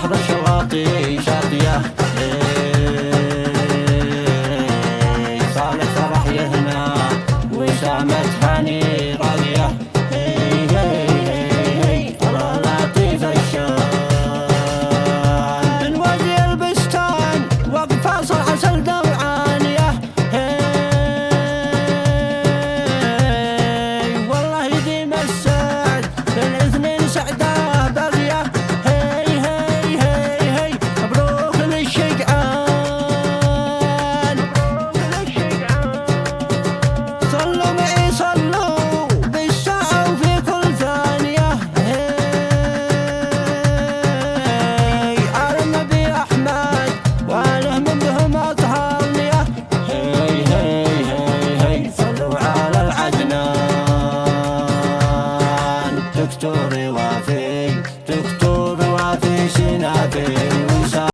بحر الشواطئ شاطية. صالح فرح يهنا وسامة هاني راضية. لطيف الشان من وادي البستان وقفاص العسل دوعانية. والله يديم السعد بالاثنين سعدة باغية. مبروك للشجعان، صلوا معي صلوا بالساعة وفي كل ثانية. على النبي أحمد وآله من بهم أطهر نية. صلوا على العدنان دكتور وافي دكتور